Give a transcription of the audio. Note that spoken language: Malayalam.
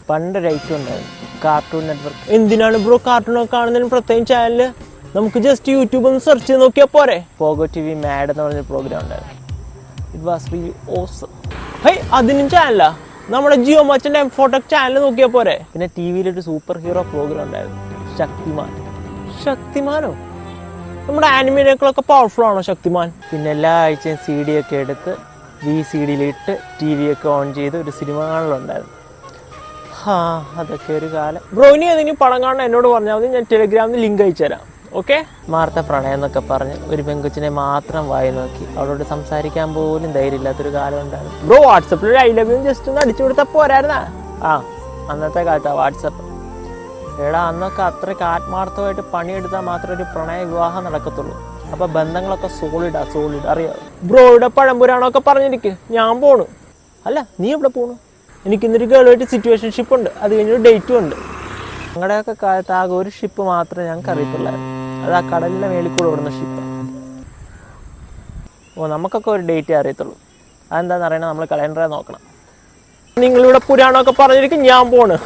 പണ്ട് റൈറ്റ് ഉണ്ടായിരുന്നു കാർട്ടൂൺ നെറ്റ്വർക്ക്. എന്തിനാണ് ബ്രോ കാർട്ടൂണൊക്കെ കാണുന്നതിന് പ്രത്യേകം ചാനല്? നമുക്ക് ജസ്റ്റ് യൂട്യൂബ് ഒന്ന് സെർച്ച് ചെയ്ത് നോക്കിയാൽ പോരെ. പോഗോ ടി വി മാഡ് എന്ന് പറഞ്ഞൊരു പ്രോഗ്രാം ഉണ്ടായിരുന്നു. It was really awesome. Hey, അതിനും ചാനലാ? നമ്മുടെ ജിയോ മച്ചൻ്റെ M4 ചാനൽ നോക്കിയാൽ പോരെ. പിന്നെ ടി വിയിലൊരു സൂപ്പർ ഹീറോ പ്രോഗ്രാം ഉണ്ടായിരുന്നു, ശക്തിമാൻ. ശക്തിമാനോ? നമ്മുടെ ആനിമേനേക്കാളൊക്കെ പവർഫുൾ ആണോ ശക്തിമാൻ? പിന്നെ എല്ലാ ആഴ്ചയും CD ഒക്കെ എടുത്ത് VCDയിലിട്ട് TV ഒക്കെ ഓൺ ചെയ്ത് ഒരു സിനിമ കാണലുണ്ടായിരുന്നു. അതൊക്കെ ഒരു കാലം. ബ്രോ ഇനി ഏതെങ്കിലും പടം കാണാൻ എന്നോട് പറഞ്ഞാൽ മതി, ഞാൻ ടെലിഗ്രാമിൽ ലിങ്ക് അയച്ചു തരാം. ഓക്കെ. മാർത്ത പ്രണയം എന്നൊക്കെ പറഞ്ഞ് ഒരു പെങ്കൊച്ചിനെ മാത്രം വായി നോക്കി അവളോട് സംസാരിക്കാൻ പോലും ധൈര്യമില്ലാത്തൊരു കാലം ഉണ്ടായിരുന്നു. ബ്രോ വാട്സപ്പിൽ ഒരു I love you ജസ്റ്റ് ഒന്ന് അടിച്ചു കൊടുത്താൽ പോരായിരുന്നാ? അന്നത്തെ കാലത്താ വാട്സപ്പ്. എടാ, അന്നൊക്കെ അത്രയ്ക്ക് ആത്മാർത്ഥമായിട്ട് പണിയെടുത്താൽ മാത്രമേ ഒരു പ്രണയ വിവാഹം നടക്കത്തുള്ളൂ. അപ്പോൾ ബന്ധങ്ങളൊക്കെ സോളിഡ് അറിയാം. ബ്രോയുടെ പഴംപുരാണമൊക്കെ പറഞ്ഞിരിക്ക്, ഞാൻ പോണു. അല്ല, നീ എവിടെ പോണു? എനിക്കിന്നൊരു ഗേളുമായിട്ട് സിറ്റുവേഷൻഷിപ്പ് ഉണ്ട്, അത് കഴിഞ്ഞൊരു ഡേറ്റും ഉണ്ട്. ഞങ്ങളുടെയൊക്കെ കാലത്ത് ആകെ ഒരു ഷിപ്പ് മാത്രമേ ഞങ്ങൾക്ക് അറിയത്തുള്ളായിരുന്നു. അത് ആ കടലിൻ്റെ മേളിൽ കൂടെ ഓടുന്ന ഷിപ്പ്. നമുക്കൊക്കെ ഒരു ഡേറ്റേ അറിയത്തുള്ളൂ. അതെന്താണെന്ന് അറിയണം, നമ്മൾ കലണ്ടറെ നോക്കണം. നിങ്ങളിവിടെ പുരാണമൊക്കെ പറഞ്ഞിരിക്കും, ഞാൻ പോണ്.